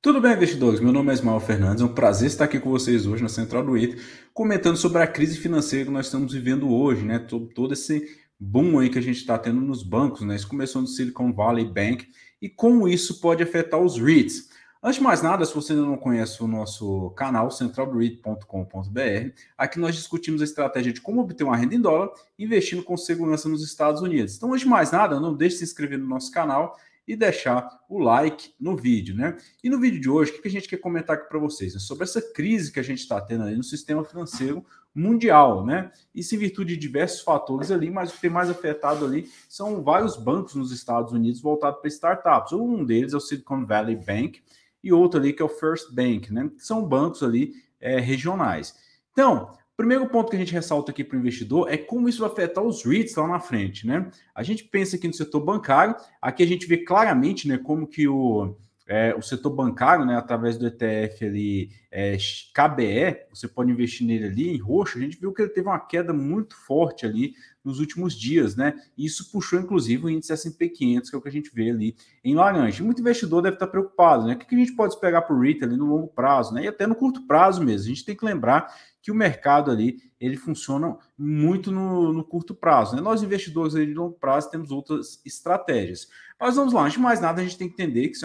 Tudo bem, investidores? Meu nome é Ismael Fernandes, é um prazer estar aqui com vocês hoje na Central do Ita, comentando sobre a crise financeira que nós estamos vivendo hoje, né? Todo esse boom aí que a gente está tendo nos bancos, né? Isso começou no Silicon Valley Bank e como isso pode afetar os REITs. Antes de mais nada, se você ainda não conhece o nosso canal, centralreit.com.br, aqui nós discutimos a estratégia de como obter uma renda em dólar investindo com segurança nos Estados Unidos. Então, antes de mais nada, não deixe de se inscrever no nosso canal e deixar o like no vídeo, né? E no vídeo de hoje, o que a gente quer comentar aqui para vocês? É sobre essa crise que a gente está tendo ali no sistema financeiro mundial, né? Isso em virtude de diversos fatores ali, mas o que tem mais afetado ali são vários bancos nos Estados Unidos voltados para startups. Um deles é o Silicon Valley Bank e outro ali que é o First Bank, né? Que são bancos ali regionais. Então, o primeiro ponto que a gente ressalta aqui para o investidor é como isso vai afetar os REITs lá na frente, né? A gente pensa aqui no setor bancário, aqui a gente vê claramente, né, como que o setor bancário, né, através do ETF ali, KBE, você pode investir nele ali em roxo, a gente viu que ele teve uma queda muito forte ali nos últimos dias, né? E isso puxou, inclusive, o índice S&P 500, que é o que a gente vê ali em laranja. E muito investidor deve estar preocupado, né? O que a gente pode esperar para o REIT ali no longo prazo, né? E até no curto prazo mesmo. A gente tem que lembrar que o mercado ali, ele funciona muito no curto prazo, né? Nós, investidores ali de longo prazo, temos outras estratégias. Mas vamos lá, antes de mais nada, a gente tem que entender que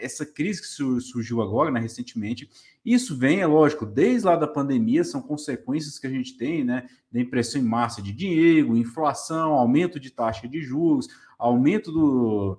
essa crise que surgiu agora, né, recentemente, isso vem, é lógico, desde lá da pandemia, são consequências que a gente tem, né, da impressão em massa de dinheiro, inflação, aumento de taxa de juros, aumento do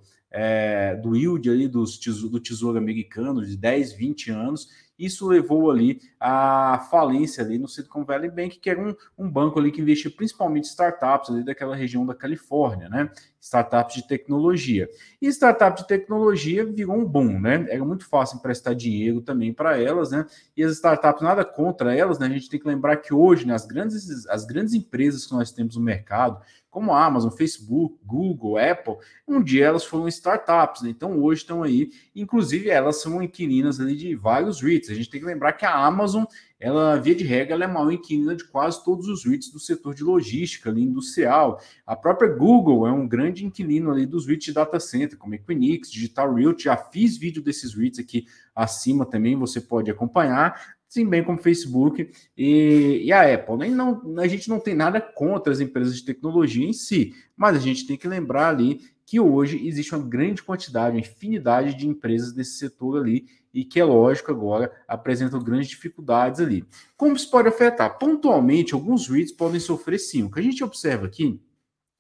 yield ali do tesouro americano de 10, 20 anos, isso levou ali à falência ali no Silicon Valley Bank, que era um banco ali que investia principalmente em startups ali daquela região da Califórnia, né? Startups de tecnologia. E startup de tecnologia virou um boom, né? Era muito fácil emprestar dinheiro também para elas, né? E as startups, nada contra elas, né? A gente tem que lembrar que hoje, né, as grandes empresas que nós temos no mercado, como a Amazon, Facebook, Google, Apple, um dia elas foram startups, né? Então hoje estão aí, inclusive elas são inquilinas ali de vários REITs. A gente tem que lembrar que a Amazon, ela, via de regra, ela é maior inquilina de quase todos os REITs do setor de logística ali, industrial. A própria Google é um grande inquilino ali dos REITs de data center, como Equinix, Digital Realty. Já fiz vídeo desses REITs aqui acima também, você pode acompanhar, sim, bem como Facebook e a Apple. Né? Não, a gente não tem nada contra as empresas de tecnologia em si, mas a gente tem que lembrar ali que hoje existe uma grande quantidade, uma infinidade de empresas desse setor ali e que, é lógico, agora apresentam grandes dificuldades ali. Como isso pode afetar? Pontualmente, alguns REITs podem sofrer sim. O que a gente observa aqui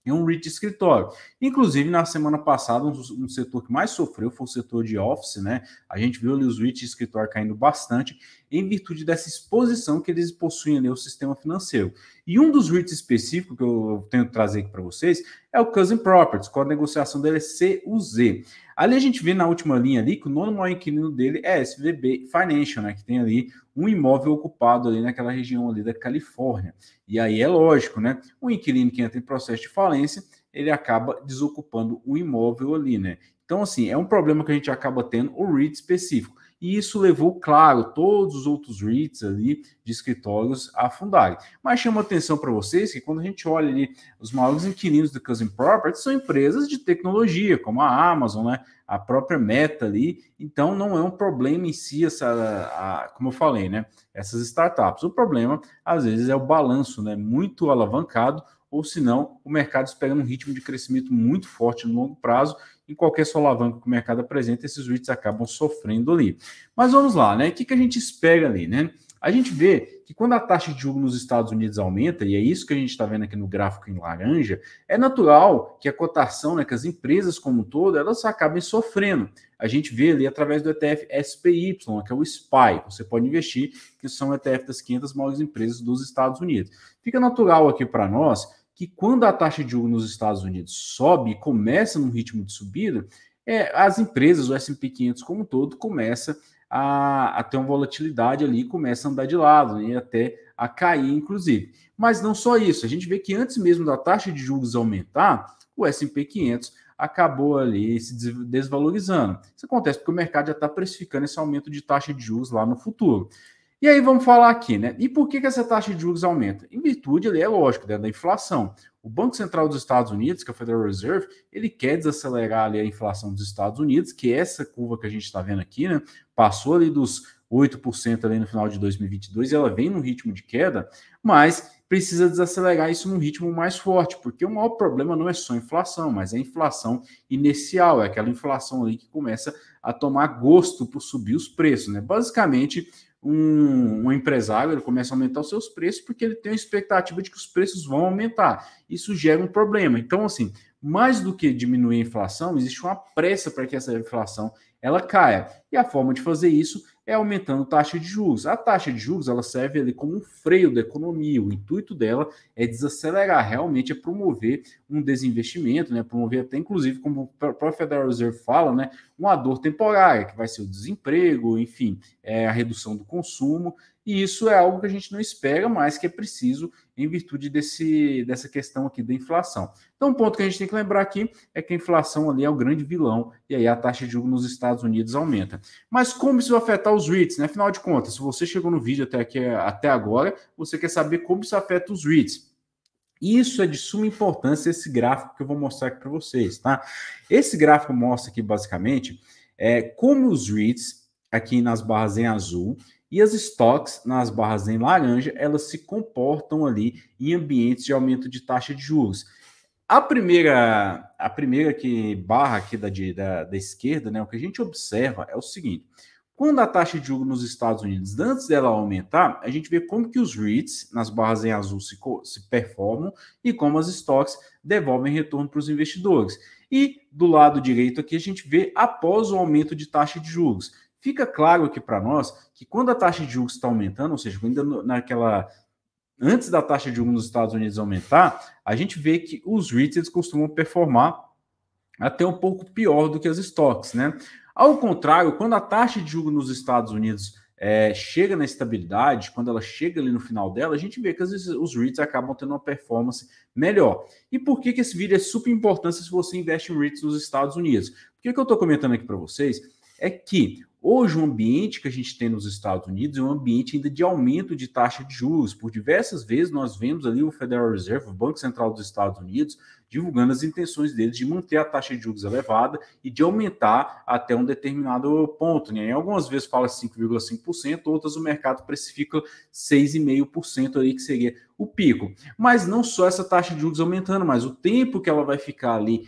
é um REIT de escritório. Inclusive, na semana passada, um setor que mais sofreu foi o setor de office, né? A gente viu ali os REITs de escritório caindo bastante em virtude dessa exposição que eles possuem ali ao sistema financeiro. E um dos REITs específicos que eu tenho que trazer aqui para vocês é o Cousin Properties, com a negociação dele é CUZ. Ali a gente vê na última linha ali que o nono maior inquilino dele é SVB Financial, né? Que tem ali um imóvel ocupado ali naquela região ali da Califórnia. E aí é lógico, né? O inquilino que entra em processo de falência, ele acaba desocupando o imóvel ali, né? Então, assim, é um problema que a gente acaba tendo o REIT específico. E isso levou, claro, todos os outros REITs ali de escritórios a afundarem. Mas chama atenção para vocês que quando a gente olha ali, os maiores inquilinos do Cousin Properties são empresas de tecnologia, como a Amazon, né? A própria Meta ali. Então, não é um problema em si, como eu falei, né? Essas startups. O problema, às vezes, é o balanço, né? Muito alavancado, ou senão o mercado espera um ritmo de crescimento muito forte no longo prazo. Em qualquer solavanco que o mercado apresenta, esses REITs acabam sofrendo ali. Mas vamos lá, né? O que a gente espera ali, né? A gente vê que quando a taxa de juros nos Estados Unidos aumenta, e é isso que a gente está vendo aqui no gráfico em laranja, é natural que a cotação, né, que as empresas como um todo, elas acabem sofrendo. A gente vê ali através do ETF SPY, que é o SPY, você pode investir, que são o ETF das 500 maiores empresas dos Estados Unidos. Fica natural aqui para nós que quando a taxa de juros nos Estados Unidos sobe e começa num ritmo de subida, as empresas, o S&P 500 como um todo, começa a ter uma volatilidade ali, começa a andar de lado, né, e até a cair, inclusive. Mas não só isso, a gente vê que antes mesmo da taxa de juros aumentar, o S&P 500 acabou ali se desvalorizando. Isso acontece porque o mercado já está precificando esse aumento de taxa de juros lá no futuro. E aí vamos falar aqui, né? E por que essa taxa de juros aumenta? Em virtude, ali, é lógico, né, da inflação. O Banco Central dos Estados Unidos, que é o Federal Reserve, ele quer desacelerar ali a inflação dos Estados Unidos, que é essa curva que a gente está vendo aqui, né? Passou ali dos 8% ali no final de 2022 e ela vem num ritmo de queda, mas precisa desacelerar isso num ritmo mais forte, porque o maior problema não é só a inflação, mas é a inflação inicial, é aquela inflação ali que começa a tomar gosto por subir os preços, né? Basicamente, um empresário ele começa a aumentar os seus preços porque ele tem a expectativa de que os preços vão aumentar. Isso gera um problema. Então, assim, mais do que diminuir a inflação, existe uma pressa para que essa inflação ela caia. E a forma de fazer isso é aumentando a taxa de juros. A taxa de juros ela serve ali como um freio da economia. O intuito dela é desacelerar, realmente é promover um desinvestimento, né? Promover até, inclusive, como o próprio Federal Reserve fala, né? Uma dor temporária, que vai ser o desemprego, enfim, a redução do consumo. E isso é algo que a gente não espera, mas que é preciso em virtude dessa questão aqui da inflação. Então, um ponto que a gente tem que lembrar aqui é que a inflação ali é o grande vilão, e aí a taxa de juros nos Estados Unidos aumenta. Mas como isso vai afetar os REITs, né? Afinal de contas, se você chegou no vídeo até agora, você quer saber como isso afeta os REITs. Isso é de suma importância, esse gráfico que eu vou mostrar aqui para vocês, tá? Esse gráfico mostra aqui, basicamente, como os REITs, aqui nas barras em azul, e as stocks, nas barras em laranja, elas se comportam ali em ambientes de aumento de taxa de juros. A primeira barra aqui da esquerda, né, o que a gente observa é o seguinte: quando a taxa de juros nos Estados Unidos, antes dela aumentar, a gente vê como que os REITs, nas barras em azul, se performam e como as stocks devolvem retorno para os investidores. E do lado direito aqui a gente vê após o aumento de taxa de juros. Fica claro aqui para nós que quando a taxa de juros está aumentando, ou seja, ainda antes da taxa de juros nos Estados Unidos aumentar, a gente vê que os REITs eles costumam performar até um pouco pior do que as stocks, né? Ao contrário, quando a taxa de juros nos Estados Unidos chega na estabilidade, quando ela chega ali no final dela, a gente vê que os REITs acabam tendo uma performance melhor. E por que esse vídeo é super importante se você investe em REITs nos Estados Unidos? Por que eu estou comentando aqui para vocês? É que hoje o ambiente que a gente tem nos Estados Unidos é um ambiente ainda de aumento de taxa de juros. Por diversas vezes nós vemos ali o Federal Reserve, o Banco Central dos Estados Unidos, divulgando as intenções deles de manter a taxa de juros elevada e de aumentar até um determinado ponto, né? Algumas vezes fala 5,5%, outras o mercado precifica 6,5% ali, que seria o pico. Mas não só essa taxa de juros aumentando, mas o tempo que ela vai ficar ali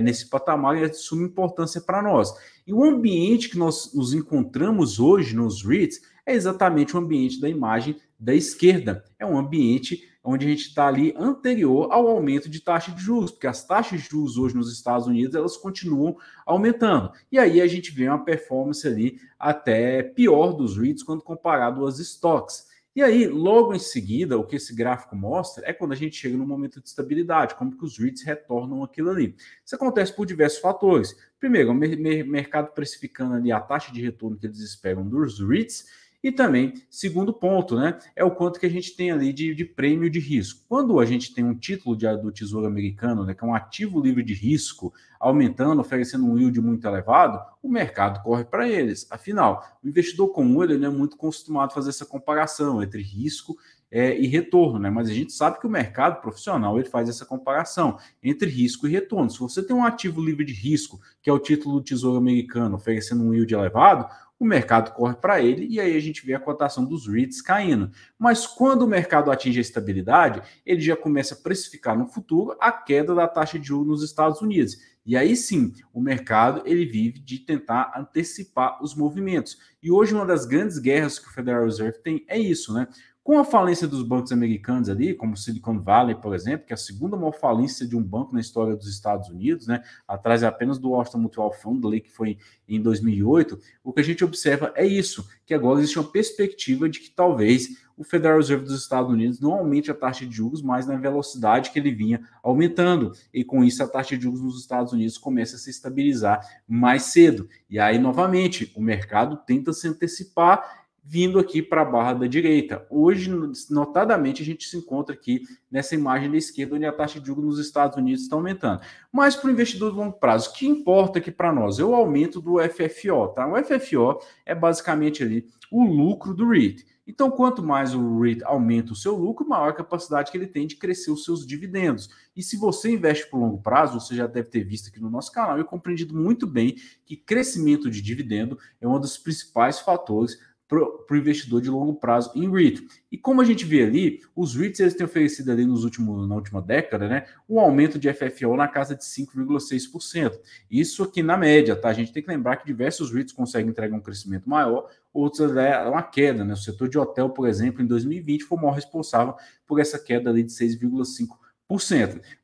nesse patamar é de suma importância para nós. E o ambiente que nós nos encontramos hoje nos REITs é exatamente o ambiente da imagem da esquerda. É um ambiente onde a gente está ali anterior ao aumento de taxa de juros, porque as taxas de juros hoje nos Estados Unidos elas continuam aumentando. E aí a gente vê uma performance ali até pior dos REITs quando comparado às stocks. E aí, logo em seguida, o que esse gráfico mostra é quando a gente chega no momento de estabilidade, como que os REITs retornam aquilo ali. Isso acontece por diversos fatores. Primeiro, o mercado precificando ali a taxa de retorno que eles esperam dos REITs. E também, segundo ponto, né, é o quanto que a gente tem ali de prêmio de risco. Quando a gente tem um título do Tesouro Americano, né, que é um ativo livre de risco, aumentando, oferecendo um yield muito elevado, o mercado corre para eles. Afinal, o investidor comum ele não é muito acostumado a fazer essa comparação entre risco e retorno, né? Mas a gente sabe que o mercado profissional ele faz essa comparação entre risco e retorno. Se você tem um ativo livre de risco, que é o título do Tesouro Americano, oferecendo um yield elevado, o mercado corre para ele e aí a gente vê a cotação dos REITs caindo. Mas quando o mercado atinge a estabilidade, ele já começa a precificar no futuro a queda da taxa de juros nos Estados Unidos. E aí sim, o mercado ele vive de tentar antecipar os movimentos. E hoje uma das grandes guerras que o Federal Reserve tem é isso, né? Com a falência dos bancos americanos ali, como o Silicon Valley, por exemplo, que é a segunda maior falência de um banco na história dos Estados Unidos, né? Atrás apenas do Washington Mutual Fund, ali, que foi em 2008, o que a gente observa é isso, que agora existe uma perspectiva de que talvez o Federal Reserve dos Estados Unidos não aumente a taxa de juros mais na velocidade que ele vinha aumentando. E com isso a taxa de juros nos Estados Unidos começa a se estabilizar mais cedo. E aí, novamente, o mercado tenta se antecipar vindo aqui para a barra da direita. Hoje, notadamente, a gente se encontra aqui nessa imagem da esquerda, onde a taxa de juros nos Estados Unidos está aumentando. Mas para o investidor de longo prazo, o que importa aqui para nós é o aumento do FFO. Tá? O FFO é basicamente ali o lucro do REIT. Então, quanto mais o REIT aumenta o seu lucro, maior a capacidade que ele tem de crescer os seus dividendos. E se você investe por longo prazo, você já deve ter visto aqui no nosso canal e compreendido muito bem que crescimento de dividendo é um dos principais fatores para o investidor de longo prazo em REIT. E como a gente vê ali, os REITs eles têm oferecido ali na última década, né, um aumento de FFO na casa de 5,6%. Isso aqui na média, tá? A gente tem que lembrar que diversos REITs conseguem entregar um crescimento maior, outros é uma queda, né? O setor de hotel, por exemplo, em 2020 foi o maior responsável por essa queda ali de 6,5%.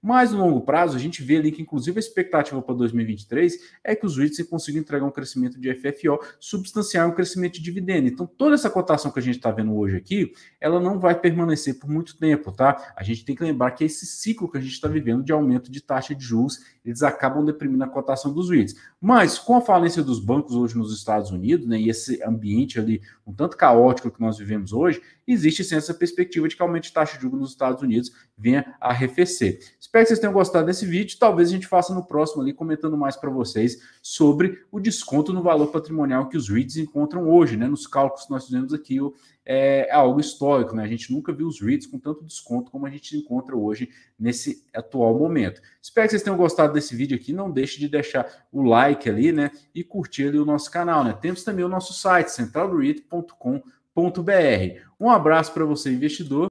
Mas no longo prazo, a gente vê ali que, inclusive, a expectativa para 2023 é que os REITs consigam entregar um crescimento de FFO substancial, um crescimento de dividendo. Então, toda essa cotação que a gente está vendo hoje aqui, ela não vai permanecer por muito tempo, tá? A gente tem que lembrar que esse ciclo que a gente está vivendo de aumento de taxa de juros, eles acabam deprimindo a cotação dos REITs. Mas, com a falência dos bancos hoje nos Estados Unidos, né, e esse ambiente ali um tanto caótico que nós vivemos hoje, existe sim essa perspectiva de que o aumento de taxa de juros nos Estados Unidos venha a arrefecer. Espero que vocês tenham gostado desse vídeo. Talvez a gente faça no próximo ali, comentando mais para vocês sobre o desconto no valor patrimonial que os REITs encontram hoje, né? Nos cálculos que nós fizemos aqui, é algo histórico, né? A gente nunca viu os REITs com tanto desconto como a gente encontra hoje nesse atual momento. Espero que vocês tenham gostado desse vídeo aqui. Não deixe de deixar o like ali, né? E curtir ali o nosso canal, né? Temos também o nosso site, centralreit.com.br. Um abraço para você, investidor.